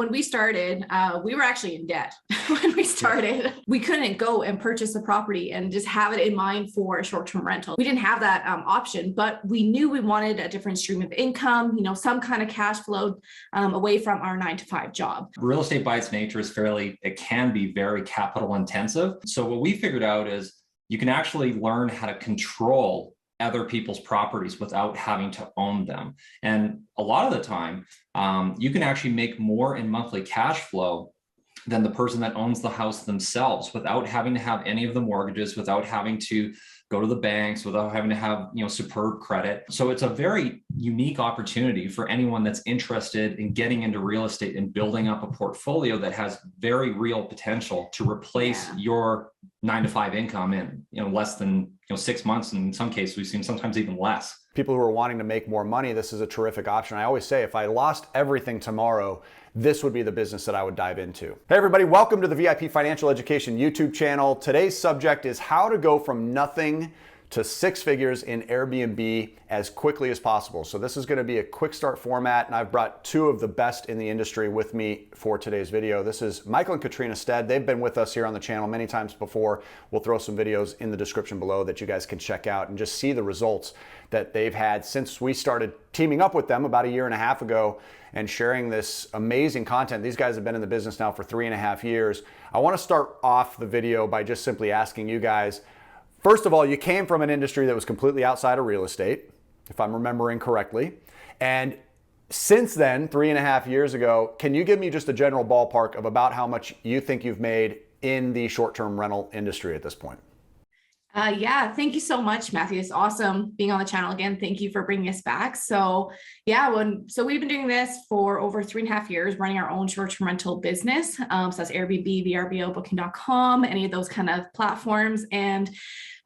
when we started, we were actually in debt when we started. We couldn't go and purchase a property and just have it in mind for a short-term rental. We didn't have that option, but we knew we wanted a different stream of income, some kind of cash flow away from our 9-to-5 job. Real estate by its nature is it can be very capital intensive. So what we figured out is you can actually learn how to control other people's properties without having to own them. And a lot of the time, you can actually make more in monthly cash flow than the person that owns the house themselves without having to have any of the mortgages, without having to go to the banks, without having to have superb credit. So it's a very unique opportunity for anyone that's interested in getting into real estate and building up a portfolio that has very real potential to replace your 9-to-5 income in less than 6 months. And in some cases, we've seen sometimes even less. People who are wanting to make more money, this is a terrific option. I always say, if I lost everything tomorrow, this would be the business that I would dive into. Hey everybody, welcome to the VIP Financial Education YouTube channel. Today's subject is how to go from nothing to 6 figures in Airbnb as quickly as possible. So this is going to be a quick start format, and I've brought 2 of the best in the industry with me for today's video. This is Michael and Katrina Stead. They've been with us here on the channel many times before. We'll throw some videos in the description below that you guys can check out and just see the results that they've had since we started teaming up with them about 1.5 years ago and sharing this amazing content. These guys have been in the business now for 3.5 years. I want to start off the video by just simply asking you guys, first of all, you came from an industry that was completely outside of real estate, if I'm remembering correctly. And since then, 3.5 years ago, can you give me just a general ballpark of about how much you think you've made in the short-term rental industry at this point? Yeah, thank you so much, Matthew. It's awesome being on the channel again. Thank you for bringing us back. So we've been doing this for over 3.5 years, running our own short-term rental business. So that's Airbnb, VRBO, Booking.com, any of those kind of platforms. And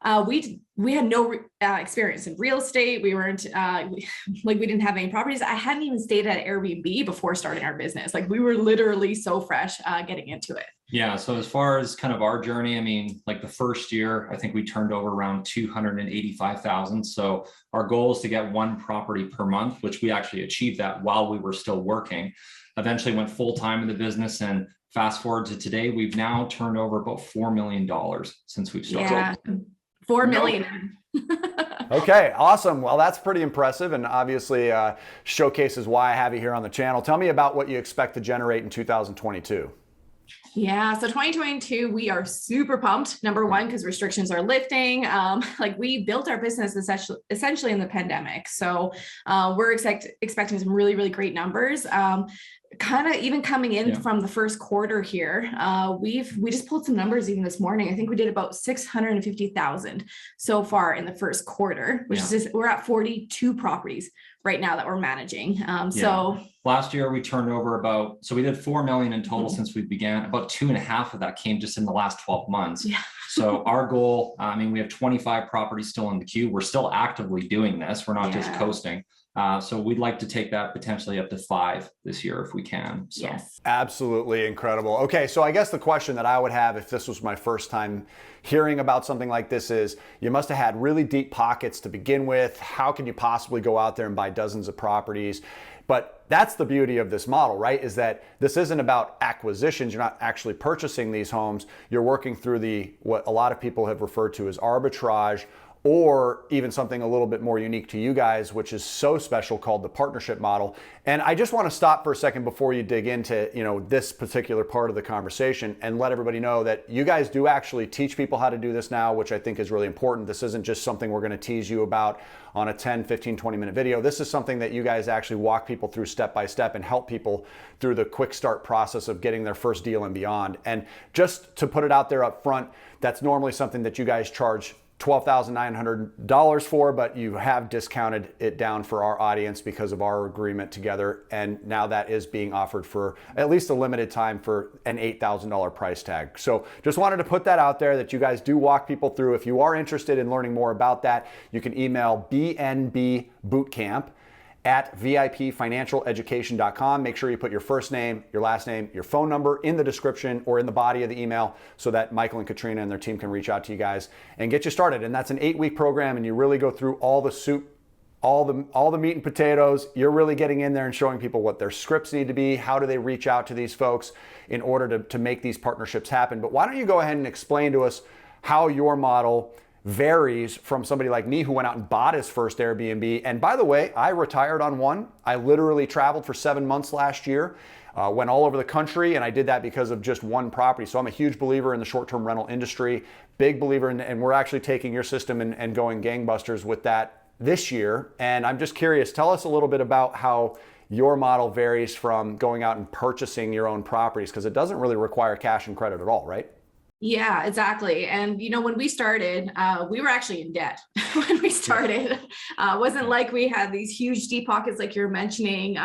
we had no experience in real estate. We weren't we didn't have any properties. I hadn't even stayed at Airbnb before starting our business. We were literally so fresh getting into it. Yeah. So as far as kind of our journey, the first year, I think we turned over around 285,000. So our goal is to get 1 property per month, which we actually achieved that while we were still working. Eventually went full time in the business, and fast forward to today, we've now turned over about $4 million since we've started. Yeah. 4 million. Okay, awesome. Well, that's pretty impressive, and obviously showcases why I have you here on the channel. Tell me about what you expect to generate in 2022. Yeah, so 2022, we are super pumped. Number one, because restrictions are lifting. We built our business essentially in the pandemic. So we're expecting some really, really great numbers. Kind of even coming in from the first quarter here, we just pulled some numbers even this morning. I think we did about 650,000 so far in the first quarter, which is just, we're at 42 properties right now that we're managing. So last year we turned over we did 4 million in total since we began. About 2.5 of that came just in the last 12 months. Yeah. So our goal, we have 25 properties still in the queue. We're still actively doing this. We're not just coasting. So we'd like to take that potentially up to 5 this year if we can. So. Yes. Absolutely incredible. Okay, so I guess the question that I would have if this was my first time hearing about something like this is, you must have had really deep pockets to begin with. How can you possibly go out there and buy dozens of properties? But that's the beauty of this model, right? Is that this isn't about acquisitions. You're not actually purchasing these homes. You're working through what a lot of people have referred to as arbitrage, or even something a little bit more unique to you guys, which is so special, called the partnership model. And I just want to stop for a second before you dig into this particular part of the conversation and let everybody know that you guys do actually teach people how to do this now, which I think is really important. This isn't just something we're going to tease you about on a 10, 15, 20-minute video. This is something that you guys actually walk people through step by step and help people through the quick start process of getting their first deal and beyond. And just to put it out there up front, that's normally something that you guys charge $12,900 for, but you have discounted it down for our audience because of our agreement together. And now that is being offered for at least a limited time for an $8,000 price tag. So just wanted to put that out there that you guys do walk people through. If you are interested in learning more about that, you can email BNB Bootcamp at VIPfinancialeducation.com. Make sure you put your first name, your last name, your phone number in the description or in the body of the email so that Michael and Katrina and their team can reach out to you guys and get you started. And that's an 8-week program, and you really go through all the soup all the meat and potatoes. You're really getting in there and showing people what their scripts need to be. How do they reach out to these folks in order to make these partnerships happen? But why don't you go ahead and explain to us how your model varies from somebody like me who went out and bought his first Airbnb. And by the way, I retired on one. I literally traveled for 7 months last year, went all over the country, and I did that because of just one property. So I'm a huge believer in the short-term rental industry, big believer in, and we're actually taking your system and going gangbusters with that this year. And I'm just curious, tell us a little bit about how your model varies from going out and purchasing your own properties, because it doesn't really require cash and credit at all, right? Yeah, exactly. And, when we started, we were actually in debt when we started. It wasn't like we had these huge deep pockets like you're mentioning.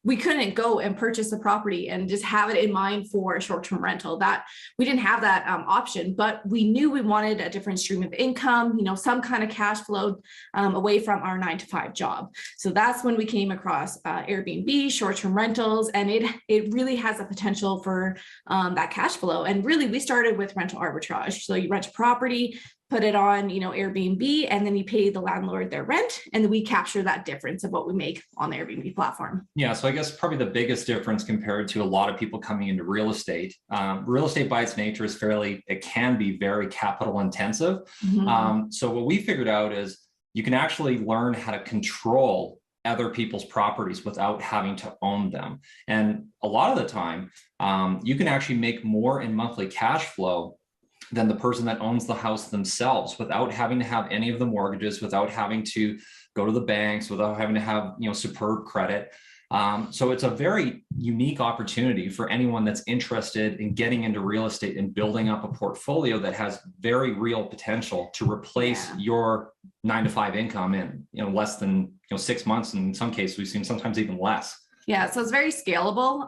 We couldn't go and purchase a property and just have it in mind for a short-term rental. That we didn't have that option, but we knew we wanted a different stream of income, some kind of cash flow away from our 9-to-5 job. So that's when we came across Airbnb, short-term rentals, and it really has a potential for that cash flow. And really, we started with rental arbitrage. So you rent a property, put it on, Airbnb, and then you pay the landlord their rent, and then we capture that difference of what we make on the Airbnb platform. Yeah, so I guess probably the biggest difference compared to a lot of people coming into real estate by its nature is it can be very capital intensive. Mm-hmm. So what we figured out is you can actually learn how to control other people's properties without having to own them. And a lot of the time, you can actually make more in monthly cash flow than the person that owns the house themselves without having to have any of the mortgages, without having to go to the banks, without having to have, superb credit. So it's a very unique opportunity for anyone that's interested in getting into real estate and building up a portfolio that has very real potential to replace your 9-to-5 income in less than 6 months. In some cases, we've seen sometimes even less. Yeah, so it's very scalable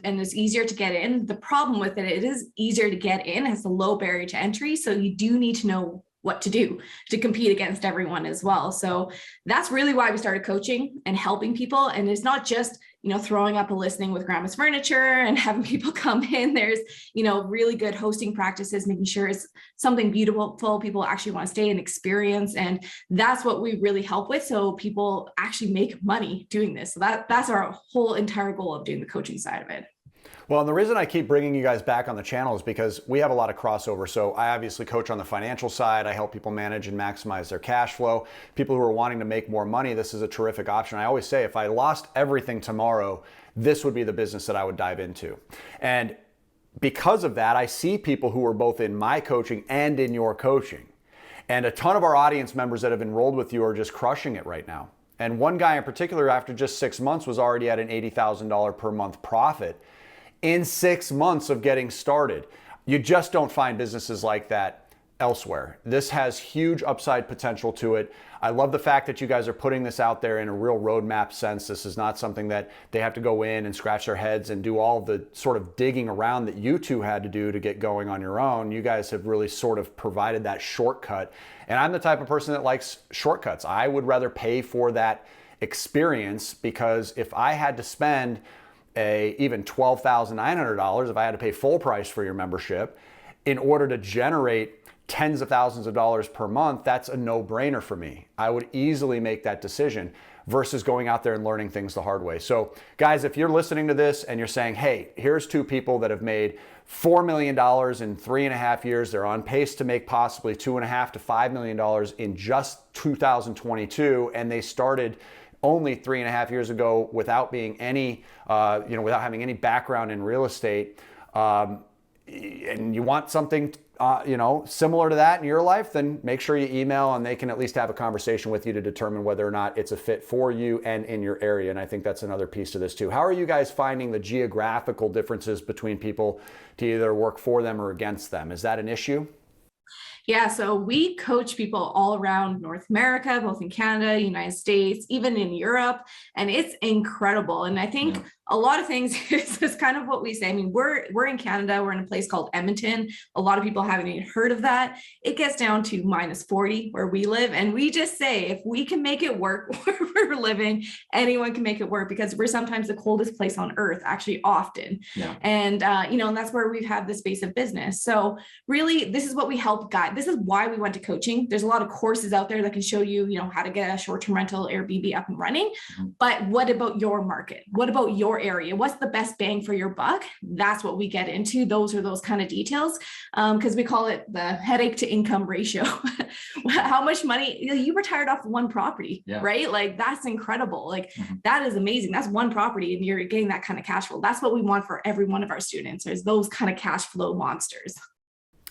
and it's easier to get in. The problem with it is easier to get in, it has a low barrier to entry. So you do need to know what to do to compete against everyone as well. So that's really why we started coaching and helping people. And it's not just, throwing up a listing with grandma's furniture and having people come in. There's, really good hosting practices, making sure it's something beautiful people actually want to stay and experience. And that's what we really help with. So people actually make money doing this. So that's our whole entire goal of doing the coaching side of it. Well, and the reason I keep bringing you guys back on the channel is because we have a lot of crossover. So I obviously coach on the financial side. I help people manage and maximize their cash flow. People who are wanting to make more money, this is a terrific option. I always say if I lost everything tomorrow, this would be the business that I would dive into. And because of that, I see people who are both in my coaching and in your coaching. And a ton of our audience members that have enrolled with you are just crushing it right now. And one guy in particular, after just 6 months, was already at an $80,000 per month profit in 6 months of getting started. You just don't find businesses like that elsewhere. This has huge upside potential to it. I love the fact that you guys are putting this out there in a real roadmap sense. This is not something that they have to go in and scratch their heads and do all the sort of digging around that you two had to do to get going on your own. You guys have really sort of provided that shortcut. And I'm the type of person that likes shortcuts. I would rather pay for that experience, because if I had to spend even $12,900, if I had to pay full price for your membership in order to generate tens of thousands of dollars per month, that's a no-brainer for me. I would easily make that decision versus going out there and learning things the hard way. So guys, if you're listening to this and you're saying, hey, here's two people that have made $4 million in 3.5 years. They're on pace to make possibly $2.5 to $5 million in just 2022. And they started only 3.5 years ago without being without having any background in real estate, and you want something, similar to that in your life, then make sure you email and they can at least have a conversation with you to determine whether or not it's a fit for you and in your area. And I think that's another piece to this too. How are you guys finding the geographical differences between people to either work for them or against them? Is that an issue? Yeah, so we coach people all around North America, both in Canada, United States, even in Europe, and it's incredible. And I think a lot of things is kind of what we say. I mean, we're in Canada, we're in a place called Edmonton. A lot of people haven't even heard of that. It gets down to -40 where we live. And we just say, if we can make it work where we're living, anyone can make it work, because we're sometimes the coldest place on earth, actually often. And, and that's where we've had this base of business. So really, this is what we help help guide. This is why we went to coaching. There's a lot of courses out there that can show you, how to get a short-term rental Airbnb up and running. But what about your market? What about your area? What's the best bang for your buck? That's what we get into. Those are those kind of details, because we call it the headache to income ratio. How much money you retired off one property, right? Like that's incredible. Like that is amazing. That's one property and you're getting that kind of cash flow. That's what we want for every one of our students, is those kind of cash flow monsters.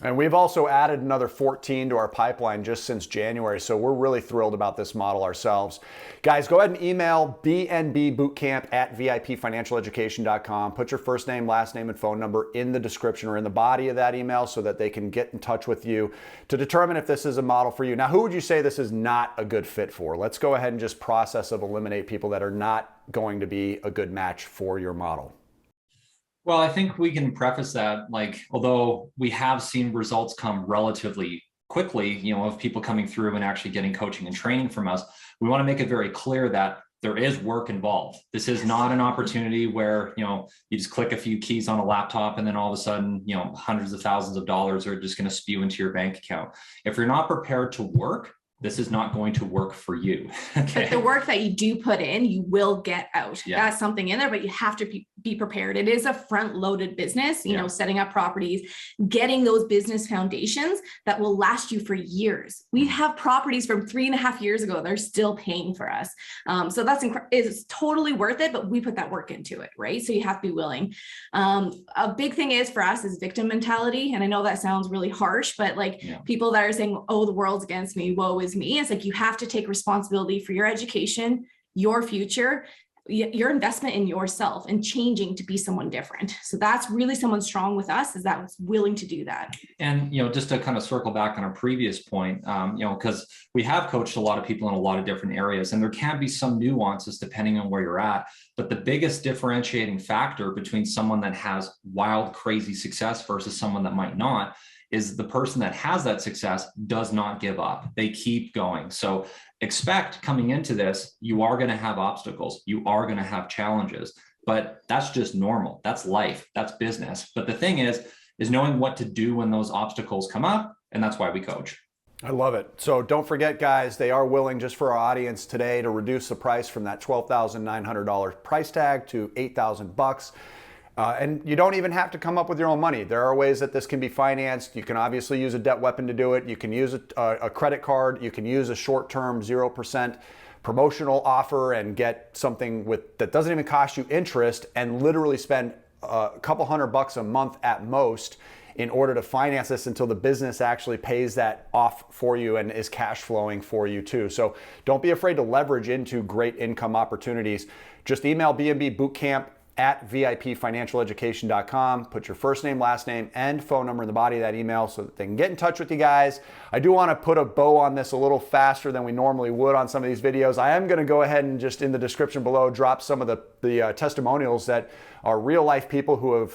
And we've also added another 14 to our pipeline just since January. So we're really thrilled about this model ourselves. Guys, go ahead and email bnbbootcamp@vipfinancialeducation.com. Put your first name, last name, and phone number in the description or in the body of that email so that they can get in touch with you to determine if this is a model for you. Now, who would you say this is not a good fit for? Let's go ahead and just process of eliminate people that are not going to be a good match for your model. Well, I think we can preface that, although we have seen results come relatively quickly, of people coming through and actually getting coaching and training from us, we want to make it very clear that there is work involved. This is not an opportunity where, you just click a few keys on a laptop and then all of a sudden, hundreds of thousands of dollars are just going to spew into your bank account. If you're not prepared to work, this is not going to work for you. Okay. But the work that you do put in, you will get out. That's something in there, but you have to be prepared. It is a front-loaded business, setting up properties, getting those business foundations that will last you for years. We have properties from 3.5 years ago. They're still paying for us. So it's totally worth it, but we put that work into it, right? So you have to be willing. A big thing is for us is victim mentality. And I know that sounds really harsh, but people that are saying, oh, the world's against me, woe is me. It's like you have to take responsibility for your education, your future, your investment in yourself and changing to be someone different. So that's really someone strong with us, is that was willing to do that. And, just to kind of circle back on our previous point, because we have coached a lot of people in a lot of different areas, and there can be some nuances depending on where you're at. But the biggest differentiating factor between someone that has wild, crazy success versus someone that might not is the person that has that success does not give up. They keep going. So expect coming into this, you are going to have obstacles. You are going to have challenges, but that's just normal. That's life. That's business. But the thing is knowing what to do when those obstacles come up. And that's why we coach. I love it. So don't forget, guys, they are willing, just for our audience today, to reduce the price from that $12,900 price tag to $8,000. And you don't even have to come up with your own money. There are ways that this can be financed. You can obviously use a debt weapon to do it. You can use a credit card. You can use a short-term 0% promotional offer and get something that doesn't even cost you interest and literally spend a couple $100 a month at most in order to finance this until the business actually pays that off for you and is cash flowing for you too. So don't be afraid to leverage into great income opportunities. Just email BNB Bootcamp at vipfinancialeducation.com. Put your first name, last name, and phone number in the body of that email so that they can get in touch with you guys. I do want to put a bow on this a little faster than we normally would on some of these videos. I am going to go ahead and just in the description below drop some of the testimonials that are real life people who have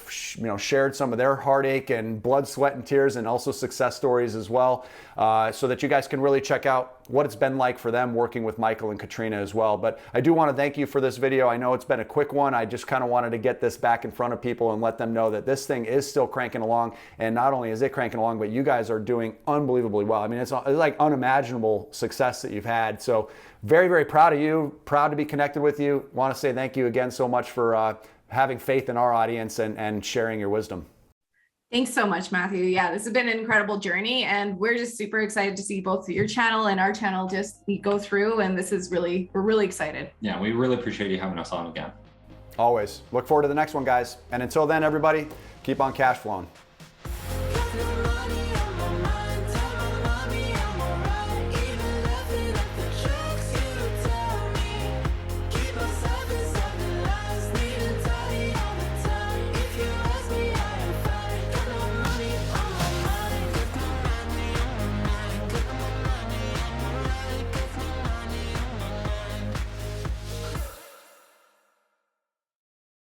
shared some of their heartache and blood, sweat, and tears, and also success stories as well, so that you guys can really check out what it's been like for them working with Michael and Katrina as well. But I do want to thank you for this video. I know it's been a quick one. I just kind of wanted to get this back in front of people and let them know that this thing is still cranking along. And not only is it cranking along, but you guys are doing unbelievably well. I mean, it's like unimaginable success that you've had. So very, very proud of you, proud to be connected with you. Want to say thank you again so much for having faith in our audience and sharing your wisdom. Thanks so much, Matthew. Yeah, this has been an incredible journey, and we're just super excited to see both your channel and our channel just go through. And we're really excited. Yeah, we really appreciate you having us on again. Always. Look forward to the next one, guys. And until then, everybody, keep on cash flowing.